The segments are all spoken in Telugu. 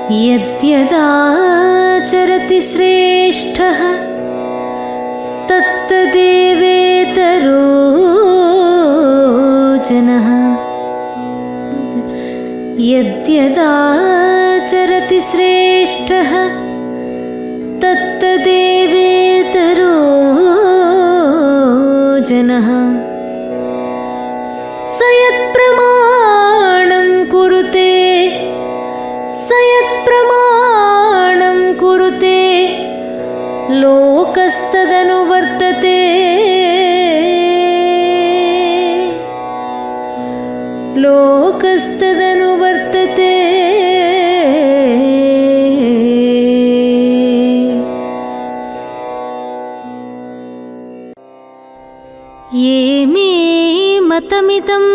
यद्यदाचरति श्रेष्ठः तत्तदेवेतरो जनः। यद्यदाचरति श्रेष्ठः तत्तदेवेतरो जनः। स यत्प्रमाणं कुरुते लोकस्तदनुवर्तते। लोकस्तदनुवर्तते। ये मे मतमिदं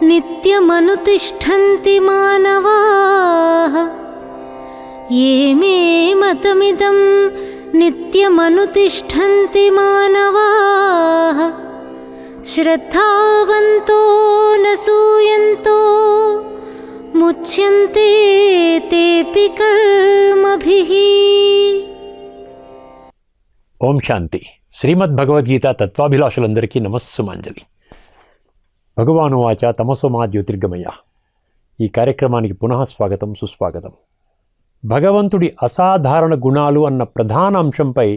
नित्यमनुतिष्ठन्ति मानवाः। ये मे मतमिदं नित्यमनुतिष्ठन्ति मानवाः। श्रद्धावन्तो न सूयन्तो मुच्यन्ते तेऽपि कर्मभिः। ఓం శాంతి. శ్రీమద్ భగవద్గీత తత్వాభిలాషులందరికీ నమస్సుమాంజలి. భగవాను వాచ తమసోమా జ్యోతిర్గమయ. ఈ కార్యక్రమానికి పునః స్వాగతం, సుస్వాగతం. భగవంతుడి అసాధారణ గుణాలు అన్న ప్రధాన అంశంపై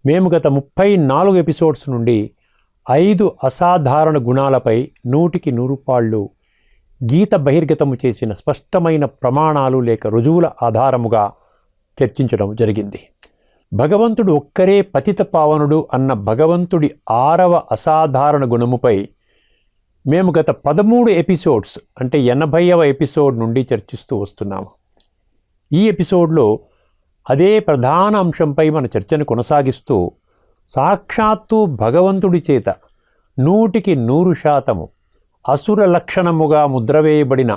మేము గత 34 ఎపిసోడ్స్ నుండి 5 అసాధారణ గుణాలపై 100కి 100 పాళ్ళు గీత బహిర్గతము చేసిన స్పష్టమైన ప్రమాణాలు లేక రుజువుల ఆధారముగా చర్చించడం జరిగింది. భగవంతుడు ఒక్కరే పతిత పావనుడు అన్న భగవంతుడి 6వ అసాధారణ గుణముపై మేము గత 13 ఎపిసోడ్స్ అంటే 80వ ఎపిసోడ్ నుండి చర్చిస్తూ వస్తున్నాము. ఈ ఎపిసోడ్లో అదే ప్రధాన అంశంపై మన చర్చను కొనసాగిస్తూ సాక్షాత్తు భగవంతుడి చేత 100కి 100% అసుర లక్షణముగా ముద్రవేయబడిన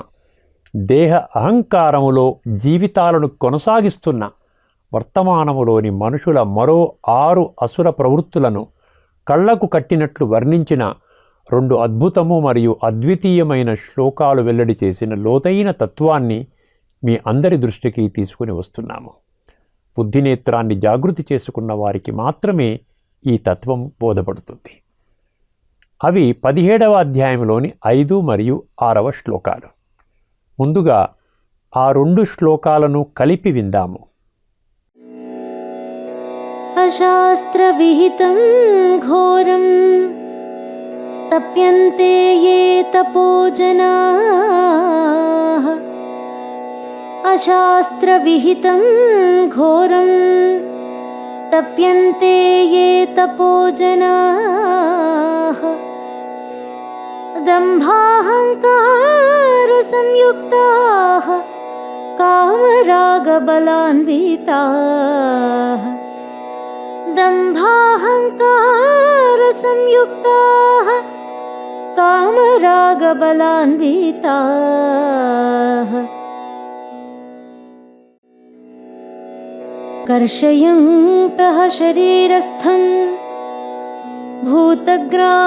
దేహ అహంకారములో జీవితాలను కొనసాగిస్తున్న వర్తమానములోని మనుషుల మరో 6 అసుర ప్రవృత్తులను కళ్లకు కట్టినట్లు వర్ణించిన 2 అద్భుతము మరియు అద్వితీయమైన శ్లోకాలు వెల్లడి చేసిన లోతైన తత్వాన్ని మీ అందరి దృష్టికి తీసుకుని వస్తున్నాము. బుద్ధినేత్రాన్ని జాగృతి చేసుకున్న వారికి మాత్రమే ఈ తత్వం బోధపడుతుంది. అవి 17వ అధ్యాయంలోని 5 మరియు 6వ శ్లోకాలు. ముందుగా ఆ 2 శ్లోకాలను కలిపి విందాము. అశాస్త్రవిహితం ఘోరం తప్యంతే యే తపోజనాః. అశాస్త్రవిహితం ఘోరం తప్యంతే యే తపోజనాః. దంభాహంకార సంయుక్తాః కామరాగబలాన్వితాః. దంభాహంకార సంయుక్తాః కామరాగబలాన్వితాః. కర్షయంతః శరీరస్థం భూతగ్రామమచేతసః.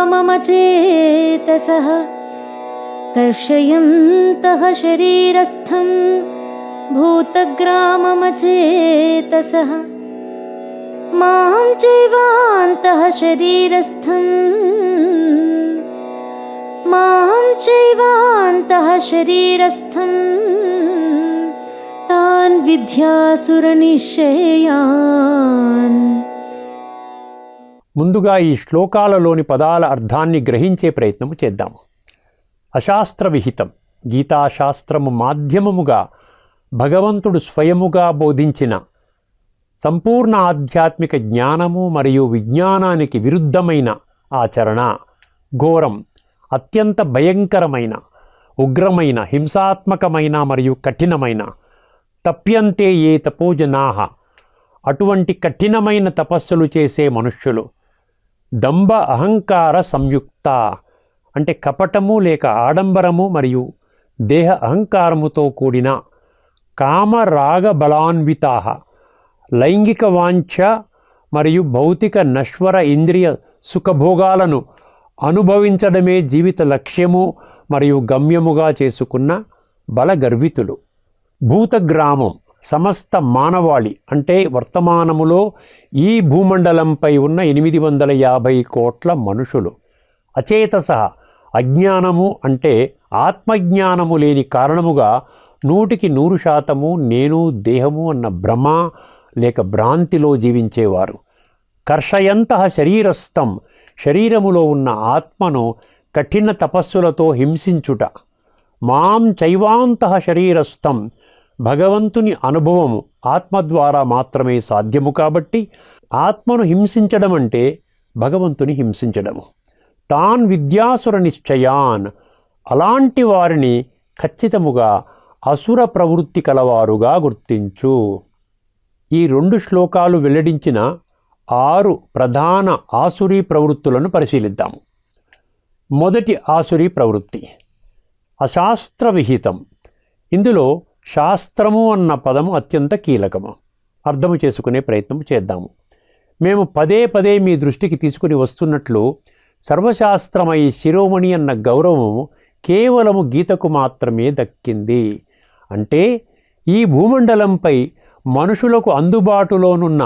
కర్షయంతః శరీరస్థం భూతగ్రామమచేతసః. మాం చైవాంతః శరీరస్థం మాం చైవాంతః శరీరస్థం తాన్ విద్యాసుర నిశ్చయాన్. ముందుగా ఈ శ్లోకాలలోని పదాల అర్థాన్ని గ్రహించే ప్రయత్నము చేద్దాము. అశాస్త్ర విహితం, గీతాశాస్త్రము మాధ్యమముగా భగవంతుడు స్వయముగా బోధించిన సంపూర్ణ ఆధ్యాత్మిక జ్ఞానము మరియు విజ్ఞానానికి విరుద్ధమైన ఆచరణ, ఘోరం, అత్యంత భయంకరమైన, ఉగ్రమైన, హింసాత్మకమైన మరియు కఠినమైన, తప్యంతే ఏ తపోజనాః, అటువంటి కఠినమైన తపస్సులు చేసే మనుష్యులు, దంభ అహంకార సంయుక్త అంటే కపటము లేక ఆడంబరము మరియు దేహ అహంకారముతో కూడిన, కామరాగ బలాన్వితాః, లైంగిక వాంఛ మరియు భౌతిక నశ్వర ఇంద్రియ సుఖభోగాలను అనుభవించడమే జీవిత లక్ష్యము మరియు గమ్యముగా చేసుకున్న బలగర్వితులు. భూతగ్రామం సమస్త మానవాళి అంటే వర్తమానములో ఈ భూమండలంపై ఉన్న 850 కోట్ల మనుషులు. అచేతస అజ్ఞానము అంటే ఆత్మజ్ఞానము లేని కారణముగా 100% నేను దేహము అన్న భ్రమ లేక భ్రాంతిలో జీవించేవారు. కర్షయంతః శరీరస్థం శరీరములో ఉన్న ఆత్మను కఠిన తపస్సులతో హింసించుట. మాం చైవాంతః శరీరస్థం భగవంతుని అనుభవము ఆత్మ ద్వారా మాత్రమే సాధ్యము కాబట్టి ఆత్మను హింసించడం అంటే భగవంతుని హింసించడము. తాన్ విద్యాసుర నిశ్చయాన్ అలాంటి వారిని ఖచ్చితముగా అసుర ప్రవృత్తి కలవారుగా గుర్తించు. ఈ 2 శ్లోకాలు వెల్లడించిన 6 ప్రధాన ఆసురీ ప్రవృత్తులను పరిశీలిద్దాము. మొదటి ఆసురీ ప్రవృత్తి అశాస్త్ర విహితం. ఇందులో శాస్త్రము అన్న పదము అత్యంత కీలకము. అర్థము చేసుకునే ప్రయత్నం చేద్దాము. మేము పదే మీ దృష్టికి తీసుకుని వస్తున్నట్లు సర్వశాస్త్రమై శిరోమణి అన్న గౌరవము కేవలము గీతకు మాత్రమే దక్కింది. అంటే ఈ భూమండలంపై మనుషులకు అందుబాటులోనున్న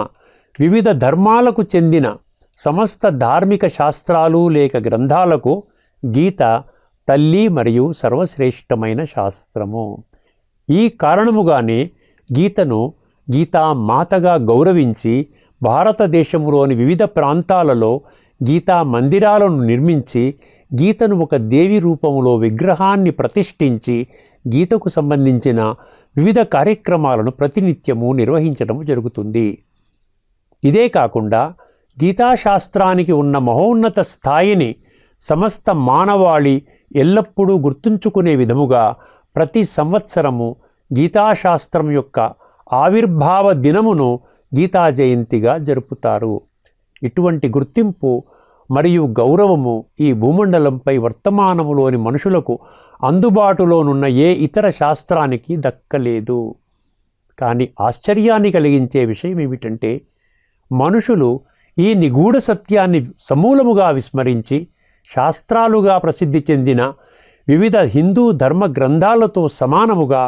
వివిధ ధర్మాలకు చెందిన సమస్త ధార్మిక శాస్త్రాలు లేక గ్రంథాలకు గీత తల్లి మరియు సర్వశ్రేష్టమైన శాస్త్రము. ఈ కారణముగానే గీతను గీతామాతగా గౌరవించి భారతదేశంలోని వివిధ ప్రాంతాలలో గీతా మందిరాలను నిర్మించి గీతను ఒక దేవి రూపంలో విగ్రహాన్ని ప్రతిష్ఠించి గీతకు సంబంధించిన వివిధ కార్యక్రమాలను ప్రతినిత్యము నిర్వహించడం జరుగుతుంది. ఇదే కాకుండా గీతాశాస్త్రానికి ఉన్న మహోన్నత స్థాయిని సమస్త మానవాళి ఎల్లప్పుడూ గుర్తుంచుకునే విధముగా ప్రతి సంవత్సరము గీతాశాస్త్రం యొక్క ఆవిర్భావ దినమును గీతా జయంతిగా జరుపుతారు. ఇటువంటి గుర్తింపు మరియు గౌరవము ఈ భూమండలంపై వర్తమానములోని మనుషులకు అందుబాటులోనున్న ఏ ఇతర శాస్త్రానికి దక్కలేదు. కానీ ఆశ్చర్యాన్ని కలిగించే విషయం ఏమిటంటే మనుషులు ఈ నిగూఢ సత్యాన్ని సమూలముగా విస్మరించి శాస్త్రాలుగా ప్రసిద్ధి చెందిన వివిధ హిందూ ధర్మ గ్రంథాలతో సమానముగా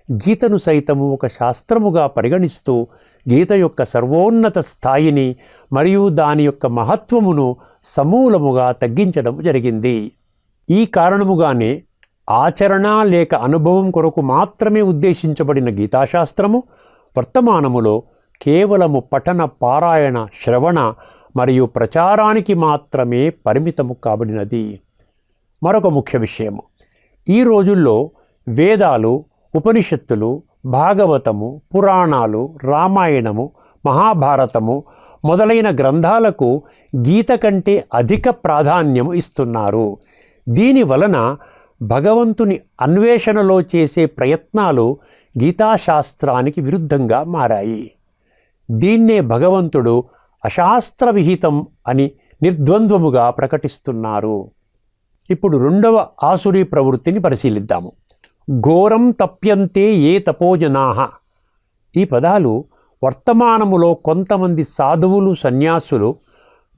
గీతను సైతము ఒక శాస్త్రముగా పరిగణిస్తూ గీత యొక్క సర్వోన్నత స్థాయిని మరియు దాని యొక్క మహత్వమును సమూలముగా తగ్గించడం జరిగింది. ఈ కారణముగానే ఆచరణ లేక అనుభవం కొరకు మాత్రమే ఉద్దేశించబడిన గీతాశాస్త్రము వర్తమానములో కేవలము పఠన పారాయణ శ్రవణ మరియు ప్రచారానికి మాత్రమే పరిమితము కాబడినది. మరొక ముఖ్య విషయము, ఈ రోజుల్లో వేదాలు, ఉపనిషత్తులు, భాగవతము, పురాణాలు, రామాయణము, మహాభారతము మొదలైన గ్రంథాలకు గీత కంటే అధిక ప్రాధాన్యము ఇస్తున్నారు. దీని వలన భగవంతుని అన్వేషణలో చేసే ప్రయత్నాలు గీతాశాస్త్రానికి విరుద్ధంగా మారాయి. దీన్నే భగవంతుడు అశాస్త్ర విహితం అని నిర్ద్వంద్వముగా ప్రకటిస్తున్నారు. ఇప్పుడు 2వ ఆసురీ ప్రవృత్తిని పరిశీలిద్దాము. ఘోరం తప్యంతే ఏ తపోజనాః. ఈ పదాలు వర్తమానములో కొంతమంది సాధువులు సన్యాసులు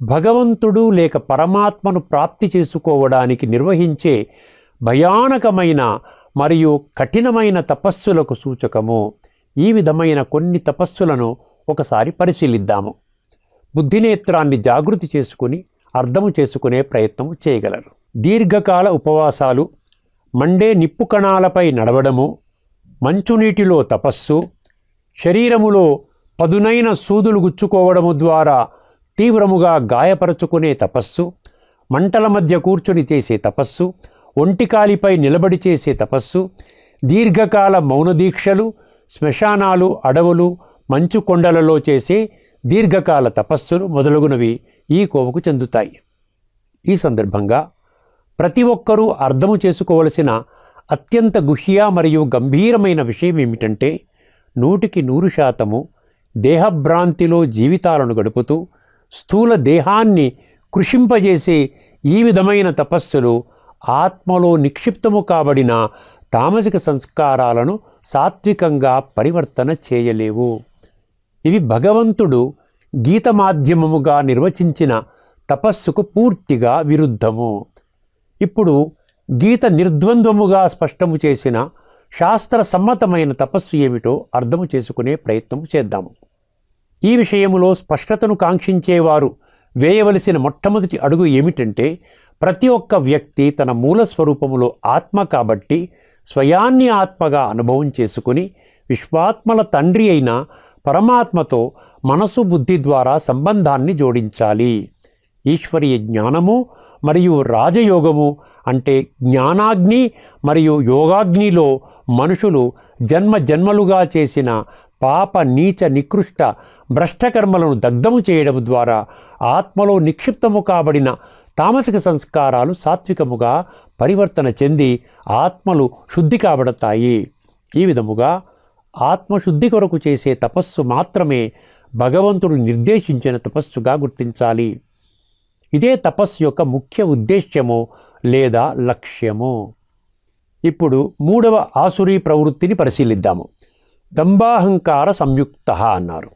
భగవంతుడు లేక పరమాత్మను ప్రాప్తి చేసుకోవడానికి నిర్వహించే భయానకమైన మరియు కఠినమైన తపస్సులకు సూచకము. ఈ విధమైన కొన్ని తపస్సులను ఒకసారి పరిశీలిద్దాము. బుద్ధినేత్రాన్ని జాగృతి చేసుకుని అర్థము చేసుకునే ప్రయత్నం చేయగలరు. దీర్ఘకాల ఉపవాసాలు, మండే నిప్పు కణాలపై నడవడము, మంచునీటిలో తపస్సు, శరీరములో పదునైన సూదులు గుచ్చుకోవడము ద్వారా తీవ్రముగా గాయపరచుకునే తపస్సు, మంటల మధ్య కూర్చొని చేసే తపస్సు, ఒంటికాలిపై నిలబడి చేసే తపస్సు, దీర్ఘకాల మౌన దీక్షలు, శ్మశానాలు, అడవులు, మంచు కొండలలో చేసే దీర్ఘకాల తపస్సులు మొదలగునవి ఈ కోవకు చెందుతాయి. ఈ సందర్భంగా ప్రతి ఒక్కరూ అర్థము చేసుకోవలసిన అత్యంత గుహ్య మరియు గంభీరమైన విషయం ఏమిటంటే 100% దేహభ్రాంతిలో జీవితాలను గడుపుతూ స్థూల దేహాన్ని కృషింపజేసే ఈ విధమైన తపస్సులు ఆత్మలో నిక్షిప్తము కాబడిన తామసిక సంస్కారాలను సాత్వికంగా పరివర్తన చేయలేవు. ఇవి భగవంతుడు గీత మాధ్యమముగా నిర్వచించిన తపస్సుకు పూర్తిగా విరుద్ధము. ఇప్పుడు గీత నిర్ద్వంద్వముగా స్పష్టము చేసిన శాస్త్ర సమ్మతమైన తపస్సు ఏమిటో అర్థము చేసుకునే ప్రయత్నం చేద్దాము. ఈ విషయములో స్పష్టతను కాంక్షించేవారు వేయవలసిన మొట్టమొదటి అడుగు ఏమిటంటే, ప్రతి ఒక్క వ్యక్తి తన మూల స్వరూపములో ఆత్మ కాబట్టి స్వయాన్ని ఆత్మగా అనుభవం చేసుకుని విశ్వాత్మల తండ్రి అయిన పరమాత్మతో మనసు బుద్ధి ద్వారా సంబంధాన్ని జోడించాలి. ఈశ్వరీయ జ్ఞానము మరియు రాజయోగము అంటే జ్ఞానాగ్ని మరియు యోగాగ్నిలో మనుషులు జన్మ జన్మలుగా చేసిన పాప నీచ నికృష్ట భ్రష్టకర్మలను దగ్ధము చేయడం ద్వారా ఆత్మలో నిక్షిప్తము కాబడిన తామసిక సంస్కారాలు సాత్వికముగా పరివర్తన చెంది ఆత్మలు శుద్ధి కాబడతాయి. ఈ విధముగా ఆత్మశుద్ధి కొరకు చేసే తపస్సు మాత్రమే భగవంతుడు నిర్దేశించిన తపస్సుగా గుర్తించాలి. ఇదే తపస్సు యొక్క ముఖ్య ఉద్దేశ్యము లేదా లక్ష్యము. ఇప్పుడు మూడవ ఆసురీ ప్రవృత్తిని పరిశీలిద్దాము. దంభాహంకార సంయుక్త అన్నారు.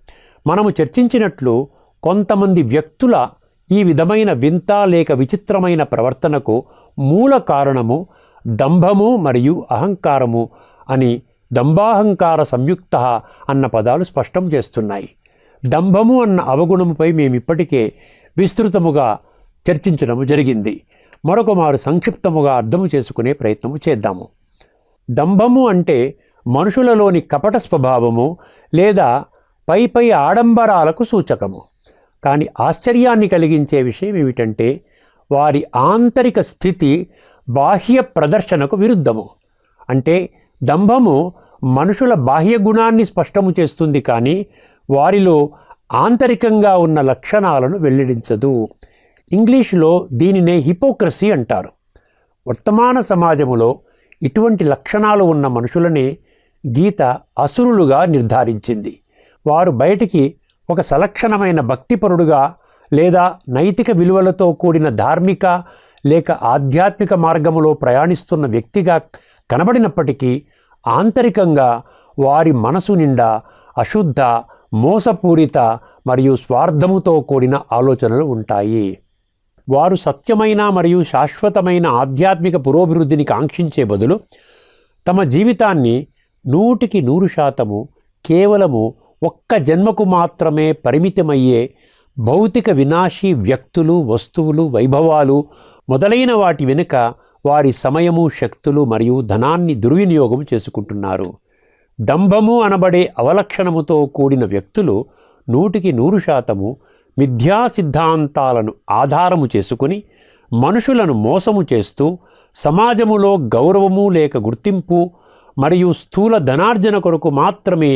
మనము చర్చించినట్లు కొంతమంది వ్యక్తుల ఈ విధమైన వింత లేక విచిత్రమైన ప్రవర్తనకు మూల కారణము దంభము మరియు అహంకారము అని దంభాహంకార సంయుక్త అన్న పదాలు స్పష్టం చేస్తున్నాయి. దంభము అన్న అవగుణముపై మేమిప్పటికే విస్తృతముగా చర్చించడము జరిగింది. మరొకమారు సంక్షిప్తముగా అర్థము చేసుకునే ప్రయత్నము చేద్దాము. దంభము అంటే మనుషులలోని కపట స్వభావము లేదా పై ఆడంబరాలకు సూచకము. కానీ ఆశ్చర్యాన్ని కలిగించే విషయం ఏమిటంటే వారి ఆంతరిక స్థితి బాహ్య ప్రదర్శనకు విరుద్ధము. అంటే దంభము మనుషుల బాహ్య గుణాన్ని స్పష్టము చేస్తుంది, కానీ వారిలో ఆంతరికంగా ఉన్న లక్షణాలను వెల్లడించదు. ఇంగ్లీషులో దీనినే హిపోక్రసీ అంటారు. వర్తమాన సమాజములో ఇటువంటి లక్షణాలు ఉన్న మనుషులనే గీత అసురులుగా నిర్ధారించింది. వారు బయటికి ఒక సలక్షణమైన భక్తిపరుడుగా లేదా నైతిక విలువలతో కూడిన ధార్మిక లేక ఆధ్యాత్మిక మార్గములో ప్రయాణిస్తున్న వ్యక్తిగా కనబడినప్పటికీ ఆంతరికంగా వారి మనసు నిండా అశుద్ధ, మోసపూరిత మరియు స్వార్థముతో కూడిన ఆలోచనలు ఉంటాయి. వారు సత్యమైన మరియు శాశ్వతమైన ఆధ్యాత్మిక పురోభివృద్ధిని కాంక్షించే బదులు తమ జీవితాన్ని 100% కేవలము ఒక్క జన్మకు మాత్రమే పరిమితమయ్యే భౌతిక వినాశీ వ్యక్తులు, వస్తువులు, వైభవాలు మొదలైన వాటి వెనుక వారి సమయము, శక్తులు మరియు ధనాన్ని దుర్వినియోగం చేసుకుంటున్నారు. దంభము అనబడే అవలక్షణముతో కూడిన వ్యక్తులు 100% మిథ్యా సిద్ధాంతాలను ఆధారము చేసుకుని మనుషులను మోసము చేస్తూ సమాజములో గౌరవము లేక గుర్తింపు మరియు స్థూల ధనార్జన కొరకు మాత్రమే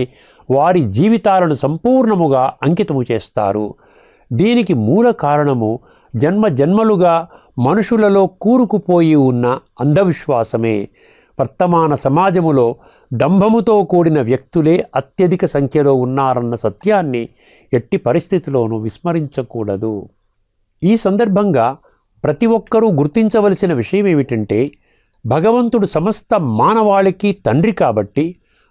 వారి జీవితాలను సంపూర్ణముగా అంకితము చేస్తారు. దీనికి మూల కారణము జన్మలుగా మనుషులలో కూరుకుపోయి ఉన్న అంధవిశ్వాసమే. వర్తమాన సమాజములో దంభముతో కూడిన వ్యక్తులే అత్యధిక సంఖ్యలో ఉన్నారన్న సత్యాన్ని ఎట్టి పరిస్థితిలోనూ విస్మరించకూడదు. ఈ సందర్భంగా ప్రతి ఒక్కరూ గుర్తించవలసిన విషయం ఏమిటంటే, భగవంతుడు సమస్త మానవాళికి తండ్రి కాబట్టి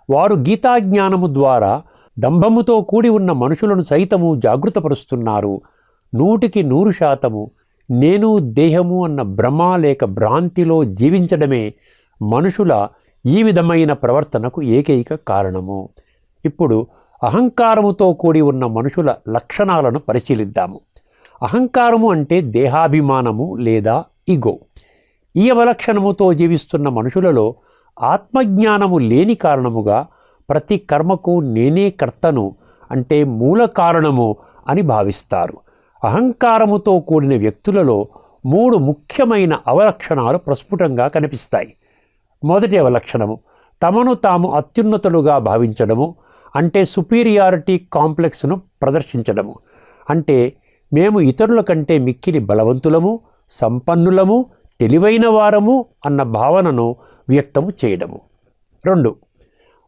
వారు గీతాజ్ఞానము ద్వారా దంభముతో కూడి ఉన్న మనుషులను సైతము జాగృతపరుస్తున్నారు. 100% నేను దేహము అన్న భ్రమ లేక భ్రాంతిలో జీవించడమే మనుషుల ఈ విధమైన ప్రవర్తనకు ఏకైక కారణము. ఇప్పుడు అహంకారముతో కూడి ఉన్న మనుషుల లక్షణాలను పరిశీలిద్దాము. అహంకారము అంటే దేహాభిమానము లేదా ఇగో. ఈ అవలక్షణముతో జీవిస్తున్న మనుషులలో ఆత్మజ్ఞానము లేని కారణముగా ప్రతి కర్మకు నేనే కర్తను అంటే మూల కారణము అని భావిస్తారు. అహంకారముతో కూడిన వ్యక్తులలో 3 ముఖ్యమైన అవలక్షణాలు ప్రస్ఫుటంగా కనిపిస్తాయి. మొదటి అవలక్షణము తమను తాము అత్యున్నతులుగా భావించడము, అంటే సుపీరియారిటీ కాంప్లెక్స్ను ప్రదర్శించడము. అంటే మేము ఇతరుల కంటే మిక్కిలి బలవంతులము, సంపన్నులము, తెలివైన వారము అన్న భావనను వ్యక్తము చేయడము. 2,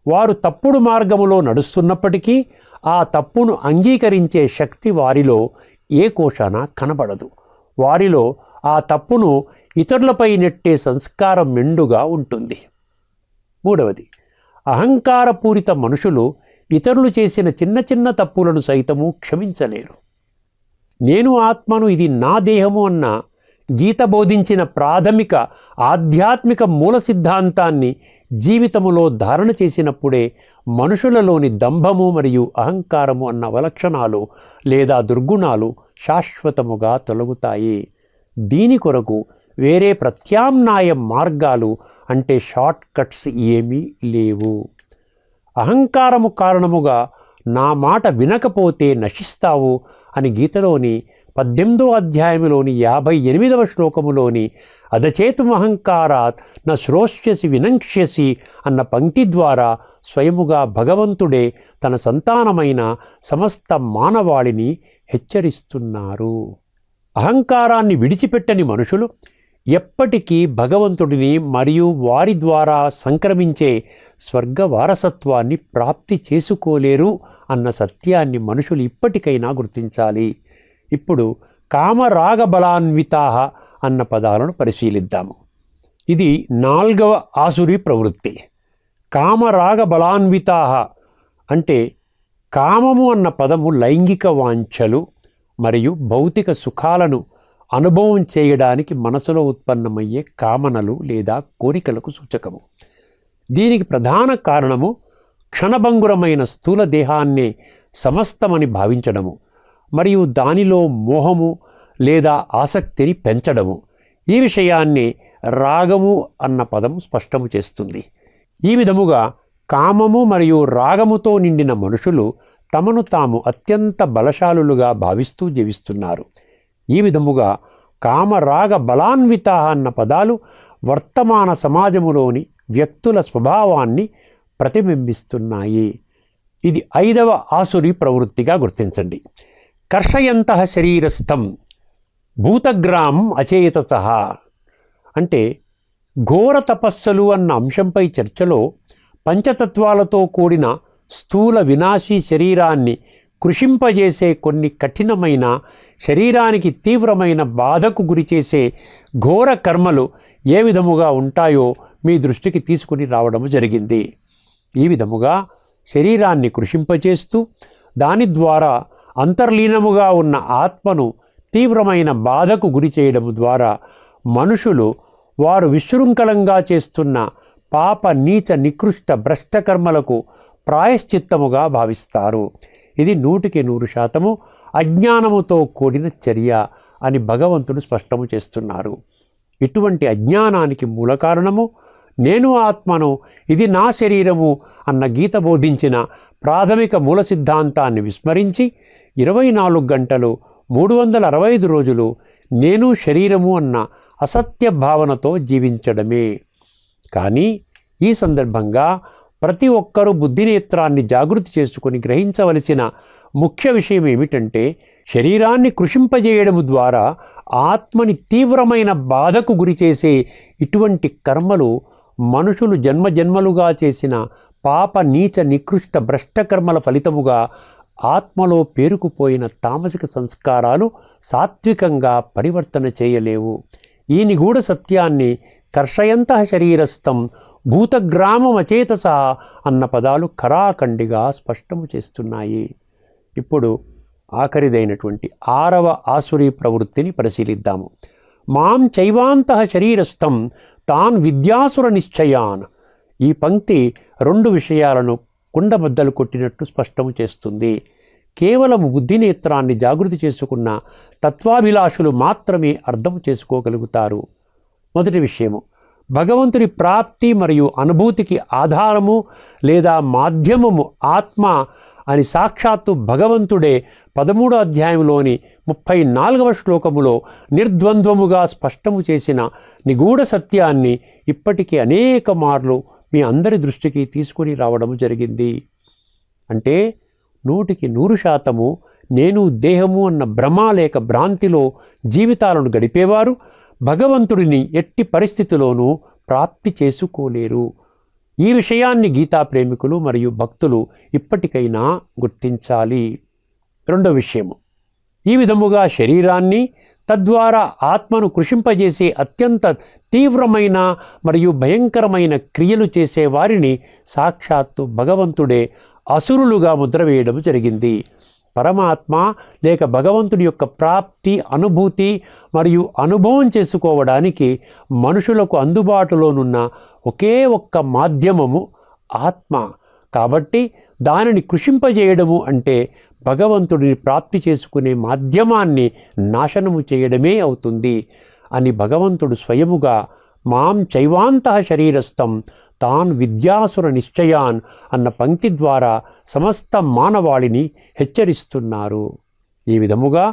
వారు తప్పుడు మార్గములో నడుస్తున్నప్పటికీ ఆ తప్పును అంగీకరించే శక్తి వారిలో ఏ కోశాన కనబడదు. వారిలో ఆ తప్పును ఇతరులపై నెట్టే సంస్కారం మెండుగా ఉంటుంది. 3, అహంకారపూరిత మనుషులు ఇతరులు చేసిన చిన్న చిన్న తప్పులను సైతము క్షమించలేరు. నేను ఆత్మను, ఇది నా దేహము అన్న గీత బోధించిన ప్రాథమిక ఆధ్యాత్మిక మూల సిద్ధాంతాన్ని జీవితములో ధారణ చేసినప్పుడే మనుషులలోని దంభము మరియు అహంకారము అన్న అవలక్షణాలు లేదా దుర్గుణాలు శాశ్వతముగా తొలగుతాయి. దీని కొరకు వేరే ప్రత్యామ్నాయ మార్గాలు అంటే షార్ట్ కట్స్ ఏమీ లేవు. అహంకారము కారణముగా నా మాట వినకపోతే నశిస్తావు అని గీతలోని 18వ అధ్యాయములోని 58వ శ్లోకములోని అధచేతుమహంకారాత్ న శ్రోష్యసి వినంక్ష్యసి అన్న పంక్తి ద్వారా స్వయముగా భగవంతుడే తన సంతానమైన సమస్త మానవాళిని హెచ్చరిస్తున్నారు. అహంకారాన్ని విడిచిపెట్టని మనుషులు ఎప్పటికీ భగవంతుడిని మరియు వారి ద్వారా సంక్రమించే స్వర్గ వారసత్వాన్ని ప్రాప్తి చేసుకోలేరు అన్న సత్యాన్ని మనుషులు ఇప్పటికైనా గుర్తించాలి. ఇప్పుడు కామరాగ బలాన్వితాః అన్న పదాలను పరిశీలిద్దాము. ఇది 4వ ఆసురీ ప్రవృత్తి. కామరాగ బలాన్వితాః అంటే కామము అన్న పదము లైంగిక వాంఛలు మరియు భౌతిక సుఖాలను అనుభవం చేయడానికి మనసులో ఉత్పన్నమయ్యే కామనలు లేదా కోరికలకు సూచకము. దీనికి ప్రధాన కారణము క్షణభంగురమైన స్థూల దేహాన్నే సమస్తమని భావించడము మరియు దానిలో మోహము లేదా ఆసక్తిని పెంచడము. ఈ విషయాన్ని రాగము అన్న పదము స్పష్టము చేస్తుంది. ఈ విధముగా కామము మరియు రాగముతో నిండిన మనుషులు తమను తాము అత్యంత బలశాలులుగా భావిస్తూ జీవిస్తున్నారు. ఈ విధముగా కామరాగ బలాన్విత అన్న పదాలు వర్తమాన సమాజములోని వ్యక్తుల స్వభావాన్ని ప్రతిబింబిస్తున్నాయి. ఇది 5వ ఆసురీ ప్రవృత్తిగా గుర్తించండి. కర్షయంతః శరీరస్థం భూతగ్రామం అచేతసః అంటే ఘోర తపస్సులు అన్న అంశంపై చర్చలో పంచతత్వాలతో కూడిన స్థూల వినాశీ శరీరాన్ని కృషింపజేసే కొన్ని కఠినమైన శరీరానికి తీవ్రమైన బాధకు గురిచేసే ఘోర కర్మలు ఏ విధముగా ఉంటాయో మీ దృష్టికి తీసుకుని రావడం జరిగింది. ఈ విధముగా శరీరాన్ని కృషింపచేస్తూ దాని ద్వారా అంతర్లీనముగా ఉన్న ఆత్మను తీవ్రమైన బాధకు గురి చేయడం ద్వారా మనుషులు వారు విశృంఖలంగా చేస్తున్న పాప నీచ నికృష్ట భ్రష్టకర్మలకు ప్రాయశ్చిత్తముగా భావిస్తారు. ఇది 100% అజ్ఞానముతో కూడిన చర్య అని భగవంతుడు స్పష్టము చేస్తున్నారు. ఇటువంటి అజ్ఞానానికి మూల కారణము నేను ఆత్మను, ఇది నా శరీరము అన్న గీత బోధించిన ప్రాథమిక మూల సిద్ధాంతాన్ని విస్మరించి 24 గంటలు 365 రోజులు నేను శరీరము అన్న అసత్య భావనతో జీవించడమే. కానీ ఈ సందర్భంగా ప్రతి ఒక్కరూ బుద్ధినేత్రాన్ని జాగృతి చేసుకుని గ్రహించవలసిన ముఖ్య విషయం ఏమిటంటే శరీరాన్ని కృషింపజేయడం ద్వారా ఆత్మని తీవ్రమైన బాధకు గురిచేసే ఇటువంటి కర్మలు మనుషులు జన్మజన్మలుగా చేసిన పాప నీచ నికృష్ట భ్రష్టకర్మల ఫలితముగా ఆత్మలో పేరుకుపోయిన తామసిక సంస్కారాలు సాత్వికంగా పరివర్తన చేయలేవు. ఈ నిగూఢ సత్యాన్ని కర్షయంతః శరీరస్థం భూతగ్రామం అచేతస అన్న పదాలు ఖరాఖండిగా స్పష్టము చేస్తున్నాయి. ఇప్పుడు ఆఖరిదైనటువంటి 6వ ఆసురీ ప్రవృత్తిని పరిశీలిద్దాము. మాం చైవాంతః శరీరస్థం తాన్ విద్యాసుర నిశ్చయాన్. ఈ పంక్తి 2 విషయాలను కుండబద్దలు కొట్టినట్టు స్పష్టము చేస్తుంది. కేవలం బుద్ధినేత్రాన్ని జాగృతి చేసుకున్న తత్వాభిలాషులు మాత్రమే అర్థము చేసుకోగలుగుతారు. మొదటి విషయము, భగవంతుని ప్రాప్తి మరియు అనుభూతికి ఆధారము లేదా మాధ్యమము ఆత్మ అని సాక్షాత్తు భగవంతుడే 13వ అధ్యాయంలోని 34వ శ్లోకములో నిర్ద్వంద్వముగా స్పష్టము చేసిన నిగూఢ సత్యాన్ని ఇప్పటికీ అనేక మార్లు మీ అందరి దృష్టికి తీసుకుని రావడం జరిగింది. అంటే 100% నేను దేహము అన్న భ్రమ లేక భ్రాంతిలో జీవితాలను గడిపేవారు భగవంతుడిని ఎట్టి పరిస్థితిలోనూ ప్రాప్తి చేసుకోలేరు. ఈ విషయాన్ని గీతా ప్రేమికులు మరియు భక్తులు ఇప్పటికైనా గుర్తించాలి. రెండో విషయము, ఈ విధముగా శరీరాన్ని తద్వారా ఆత్మను కృషింపజేసే అత్యంత తీవ్రమైన మరియు భయంకరమైన క్రియలు చేసే వారిని సాక్షాత్తు భగవంతుడే అసురులుగా ముద్రవేయడం జరిగింది. పరమాత్మ లేక భగవంతుడి యొక్క ప్రాప్తి, అనుభూతి మరియు అనుభవం చేసుకోవడానికి మనుషులకు అందుబాటులోనున్న ఒకే ఒక్క మాధ్యమము ఆత్మ. కాబట్టి దానిని కృషింపజేయడము అంటే భగవంతుడిని ప్రాప్తి చేసుకునే మాధ్యమాన్ని నాశనము చేయడమే అవుతుంది అని భగవంతుడు స్వయముగా మాం చైవాంతః శరీరస్థం తాన్ విద్యాసుర నిశ్చయాన్ అన్న పంక్తి ద్వారా సమస్త మానవాళిని హెచ్చరిస్తున్నారు. ఈ విధముగా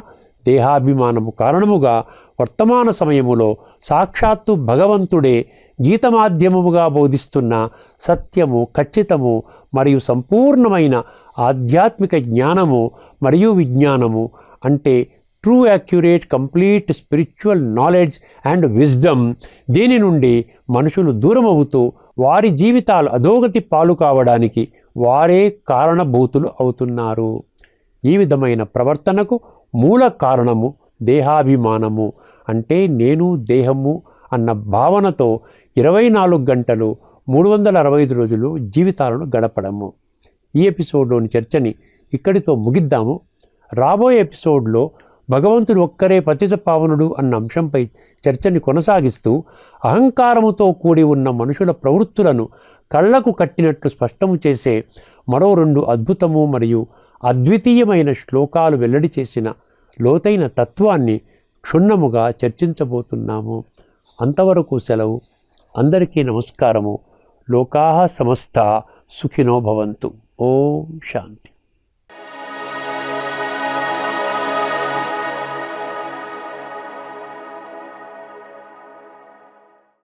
దేహాభిమానము కారణముగా వర్తమాన సమయములో సాక్షాత్తు భగవంతుడే గీత మాధ్యమముగా బోధిస్తున్న సత్యము, ఖచ్చితము మరియు సంపూర్ణమైన ఆధ్యాత్మిక జ్ఞానము మరియు విజ్ఞానము అంటే true accurate complete spiritual knowledge and wisdom, దీని నుండి మనుషులు దూరమవుతూ వారి జీవితాలు అధోగతి పాలు కావడానికి వారే కారణభూతులు అవుతున్నారు. ఈ విధమైన ప్రవర్తనకు మూల కారణము దేహాభిమానము అంటే నేను దేహము అన్న భావనతో 24 గంటలు 365 రోజులు జీవితాలను గడపడము. ఈ ఎపిసోడ్లోని చర్చని ఇక్కడితో ముగిద్దాము. రాబోయే ఎపిసోడ్లో భగవంతుడు ఒక్కరే పతిత పావనుడు అన్న అంశంపై చర్చని కొనసాగిస్తూ అహంకారముతో కూడి ఉన్న మనుషుల ప్రవృత్తులను కళ్లకు కట్టినట్లు స్పష్టము చేసే మరో 2 అద్భుతము మరియు అద్వితీయమైన శ్లోకాలు వెల్లడి చేసిన లోతైన తత్వాన్ని క్షుణ్ణముగా చర్చించబోతున్నాము. అంతవరకు సెలవు. అందరికీ నమస్కారము. లోకాః సమస్తా సుఖినో భవంతు. ఓం శాంతి.